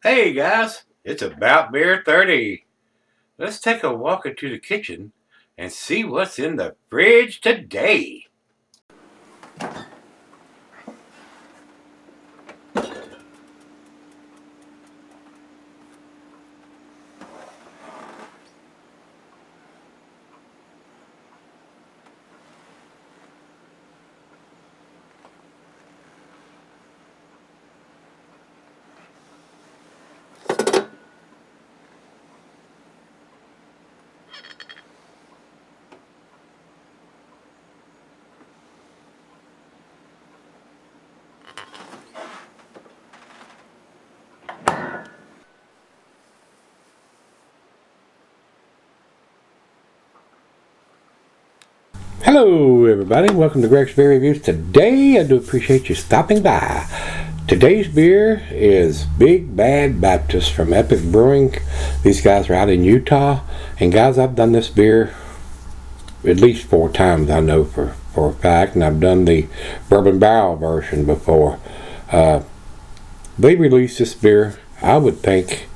Hey guys, it's About Beer 30. Let's take a walk into the kitchen and see what's in the fridge today. Hello everybody, welcome to Gregsbeerreviews. Today I do appreciate you stopping by. Today's beer is Big Bad Baptist from Epic Brewing. These guys are out in Utah, and guys, I've done this beer at least 4 times, I know for a fact, and I've done the bourbon barrel version before. They release this beer, I would think,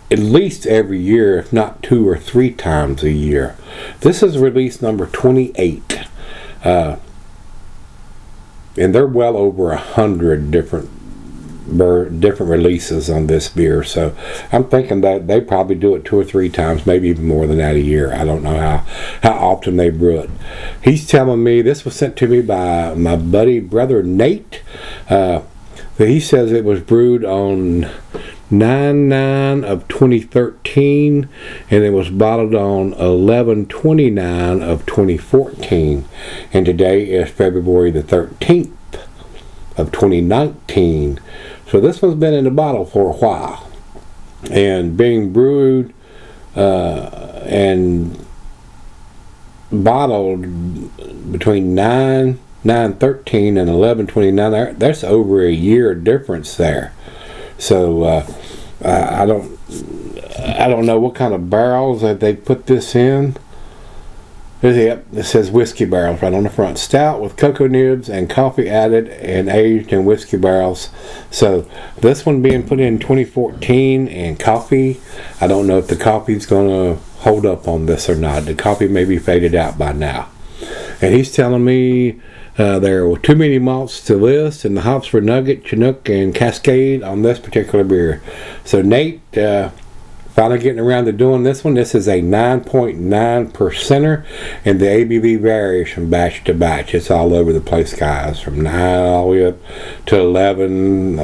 at least every year, if not 2 or 3 times a year. This is release number 28, and they're well over 100 different releases on this beer. So I'm thinking that they probably do it 2 or 3 times, maybe even more than that a year. I don't know how often they brew it. He's telling me this was sent to me by my brother Nate. He says it was brewed on 9/9 of 2013, and it was bottled on 11/29 of 2014, and today is February the 13th of 2019. So this one's been in the bottle for a while and being brewed and bottled between 9/13 and 11/29. That's over a year difference there. So I don't know what kind of barrels that they put this in. Yep, it says whiskey barrels right on the front. Stout with cocoa nibs and coffee added and aged in whiskey barrels. So this one being put in 2014 and coffee. I don't know if the coffee's going to hold up on this or not. The coffee may be faded out by now. And he's telling me there were too many malts to list, and the hops were Nugget, Chinook, and Cascade on this particular beer. So Nate, finally getting around to doing this one. This is a 9.9%er, and the ABV varies from batch to batch. It's all over the place, guys, from 9 all the way up to 11.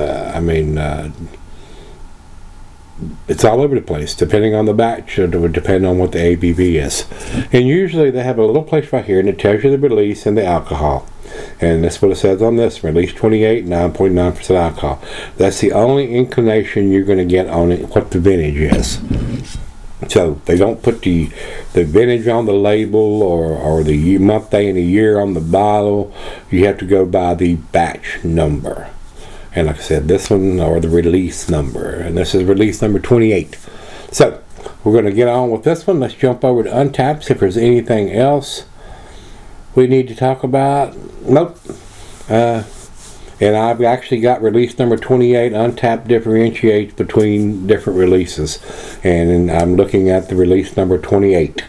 It's all over the place, depending on the batch, or depending on what the ABV is. And usually they have a little place right here, and it tells you the release and the alcohol. And that's what it says on this. Release 28, 9.9% alcohol. That's the only inclination you're going to get on it, what the vintage is. So they don't put the vintage on the label or the month, day, and the year on the bottle. You have to go by the batch number. And like I said, this one, or the release number, and this is release number 28. So we're going to get on with this one. Let's jump over to Untapped, if there's anything else we need to talk about. Nope. And I've actually got release number 28. Untapped differentiates between different releases, and I'm looking at the release number 28,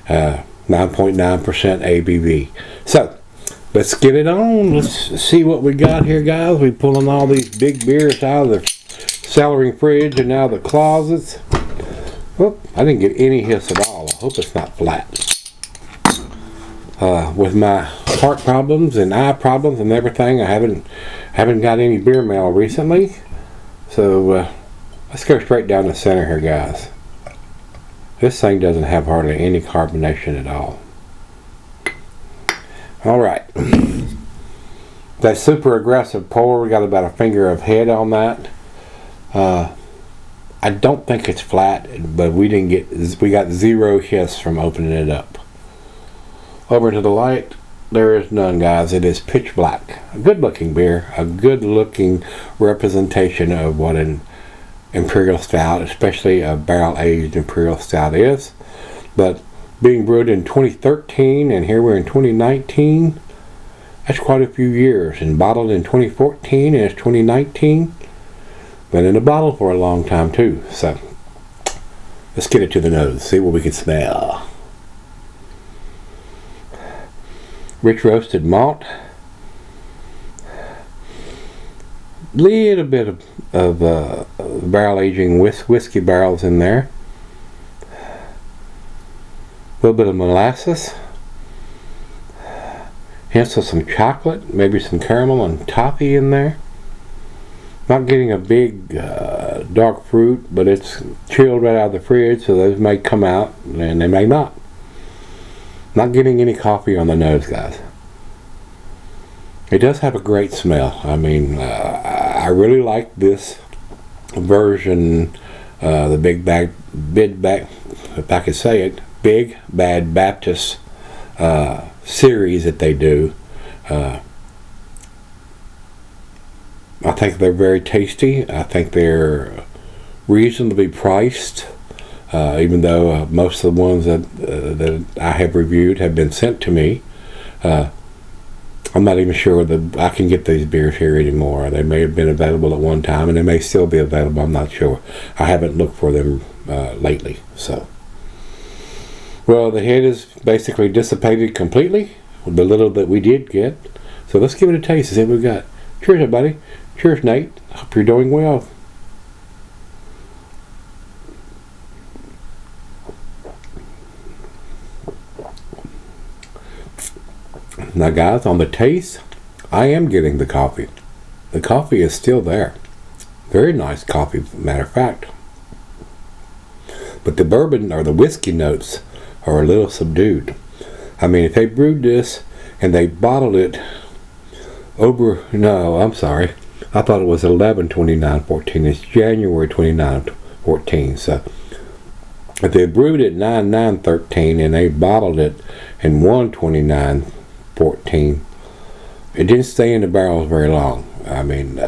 9.9% ABV. So let's get it on. Let's see what we got here, guys. We're pulling all these big beers out of the cellaring fridge and now the closets. Whoop, I didn't get any hiss at all. I hope it's not flat. With my heart problems and eye problems and everything, I haven't got any beer mail recently. So let's go straight down the center here, guys. This thing doesn't have hardly any carbonation at all. Alright, that super aggressive pour, we got about a finger of head on that. I don't think it's flat, but we got zero hiss from opening it up. Over to the light, there is none, guys. It is pitch black. A good looking beer, a good looking representation of what an Imperial Stout, especially a barrel aged Imperial Stout, is. But being brewed in 2013, and here we're in 2019, that's quite a few years. And bottled in 2014, and it's 2019. been in the bottle for a long time too. So let's get it to the nose, see what we can smell. Rich roasted malt. Little bit of barrel aging whiskey barrels in there. A little bit of molasses. Hints of some chocolate, maybe some caramel and toffee in there. Not getting a big dark fruit, but it's chilled right out of the fridge, so those may come out and they may not. Not getting any coffee on the nose, guys. It does have a great smell. I mean, I really like this version, the Big Bad, if I could say it, Big Bad Baptist series that they do. I think they're very tasty. I think they're reasonably priced, even though most of the ones that I have reviewed have been sent to me. I'm not even sure that I can get these beers here anymore. They may have been available at one time, and they may still be available. I'm not sure. I haven't looked for them lately. So, well, the head is basically dissipated completely with the little that we did get. So let's give it a taste and see what we got. Cheers, everybody. Cheers, Nate. Hope you're doing well. Now, guys, on the taste, I am getting the coffee. The coffee is still there. Very nice coffee, matter of fact. But the bourbon or the whiskey notes are a little subdued. I mean, if they brewed this and they bottled it over, no, I'm sorry. I thought it was 11/29/14. It's January 29/14. So if they brewed it 9/9/13 and they bottled it in 1/29/14, it didn't stay in the barrels very long. I mean,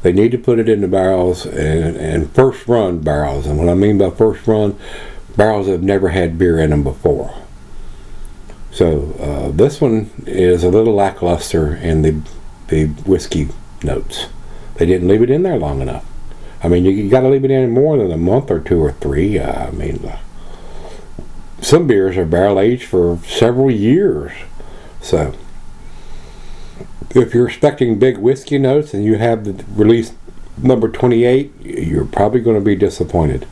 they need to put it in the barrels and first run barrels. And what I mean by first run, barrels that have never had beer in them before. So this one is a little lackluster in the whiskey notes. They didn't leave it in there long enough. I mean, you got to leave it in more than a month or 2 or 3. I mean, some beers are barrel aged for several years. So if you're expecting big whiskey notes and you have the release number 28, you're probably going to be disappointed.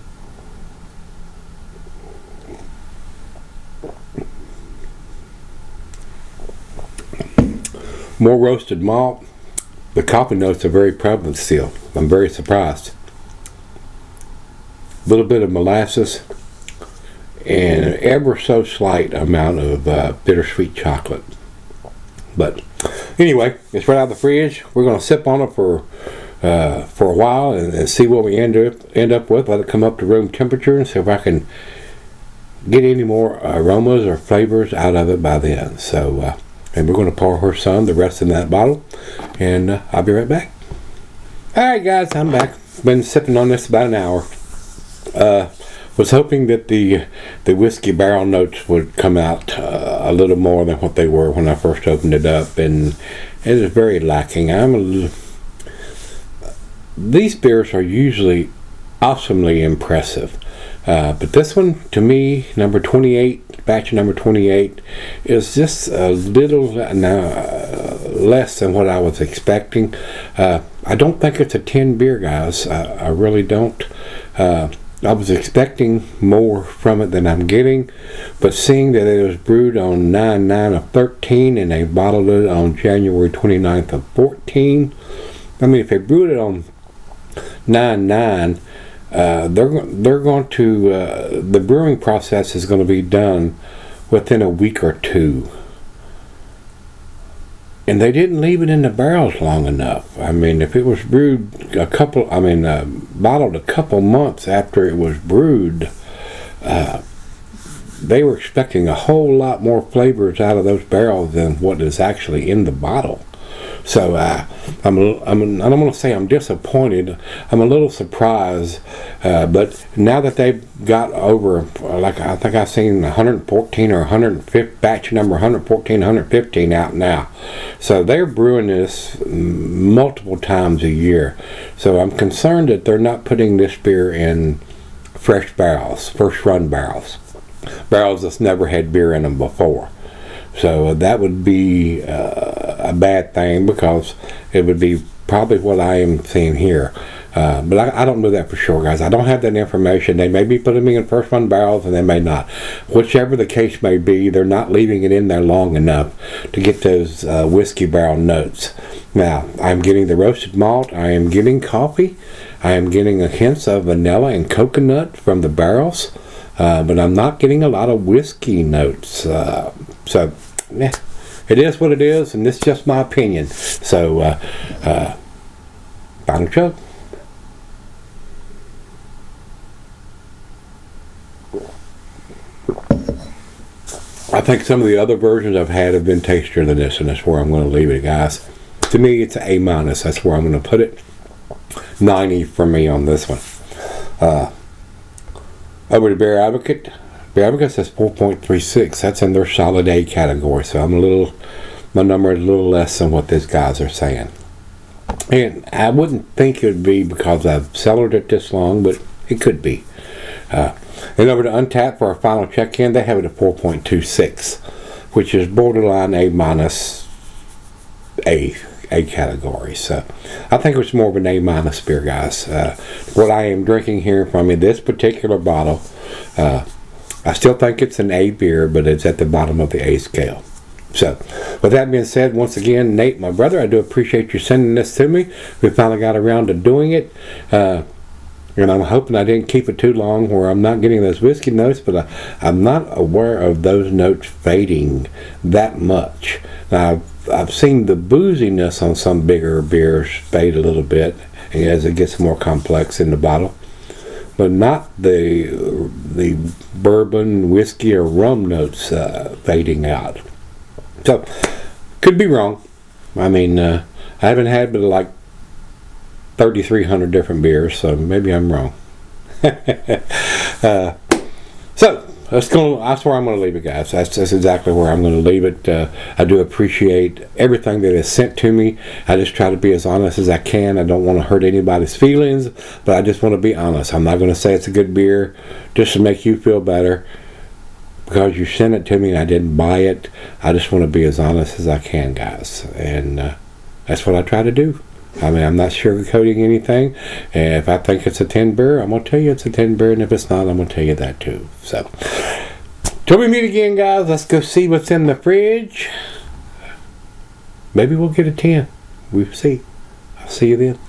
More roasted malt. The coffee notes are very prevalent still. I'm very surprised. A little bit of molasses and an ever so slight amount of bittersweet chocolate. But anyway, it's right out of the fridge. We're going to sip on it for a while and see what we end up with. Let it come up to room temperature and see if I can get any more aromas or flavors out of it by then. So, and we're going to pour her some, the rest in that bottle, and I'll be right back. Alright guys, I'm back. Been sipping on this about an hour. Was hoping that the whiskey barrel notes would come out a little more than what they were when I first opened it up, and it is very lacking. These beers are usually awesomely impressive. But this one, to me, number 28, batch number 28, is just a little less than what I was expecting. I don't think it's a 10 beer, guys. I really don't. I was expecting more from it than I'm getting, but seeing that it was brewed on 9/9/13 and they bottled it on January 29/14, I mean, if they brewed it on 9/9, they're going to the brewing process is going to be done within a week or 2, and they didn't leave it in the barrels long enough. I mean, if it was brewed bottled a couple months after it was brewed, they were expecting a whole lot more flavors out of those barrels than what is actually in the bottle. So I don't want to say I'm disappointed. I'm a little surprised, but now that they've got over, like I think I've seen 114 or 105 batch number 114, 115 out now. So they're brewing this multiple times a year. So I'm concerned that they're not putting this beer in fresh barrels, first run barrels that's never had beer in them before. So that would be a bad thing, because it would be probably what I am seeing here. But I don't know that for sure, guys. I don't have that information. They may be putting me in first run barrels, and they may not. Whichever the case may be, they're not leaving it in there long enough to get those whiskey barrel notes. Now, I'm getting the roasted malt. I am getting coffee. I am getting a hint of vanilla and coconut from the barrels. But I'm not getting a lot of whiskey notes. So, yeah, it is what it is, and it's just my opinion. So, final chug. I think some of the other versions I've had have been tastier than this, and that's where I'm going to leave it, guys. To me, it's an A-. That's where I'm going to put it. 90 for me on this one. Over to Beer Advocate. Beer Advocate says 4.36. That's in their solid A category. So my number is a little less than what these guys are saying. And I wouldn't think it would be because I've cellared it this long, but it could be. And over to Untapped for our final check-in, they have it at 4.26, which is borderline A category. So I think it's more of an A- beer, guys. What I am drinking here from this particular bottle, I still think it's an A beer, but it's at the bottom of the A scale. So with that being said, once again, Nate, my brother, I do appreciate you sending this to me. We finally got around to doing it, and I'm hoping I didn't keep it too long where I'm not getting those whiskey notes, but I'm not aware of those notes fading that much. Now, I've seen the booziness on some bigger beers fade a little bit as it gets more complex in the bottle, but not the bourbon, whiskey, or rum notes fading out. So, could be wrong. I mean, I haven't had but like 3,300 different beers, so maybe I'm wrong. So that's where I'm going to leave it, guys. That's exactly where I'm going to leave it. I do appreciate everything that is sent to me. I just try to be as honest as I can. I don't want to hurt anybody's feelings, but I just want to be honest. I'm not going to say it's a good beer just to make you feel better because you sent it to me and I didn't buy it. I just want to be as honest as I can, guys, and that's what I try to do. I mean, I'm not sugarcoating anything. And if I think it's a 10 beer, I'm going to tell you it's a 10 beer. And if it's not, I'm going to tell you that too. So, till we meet again, guys, let's go see what's in the fridge. Maybe we'll get a 10. We'll see. I'll see you then.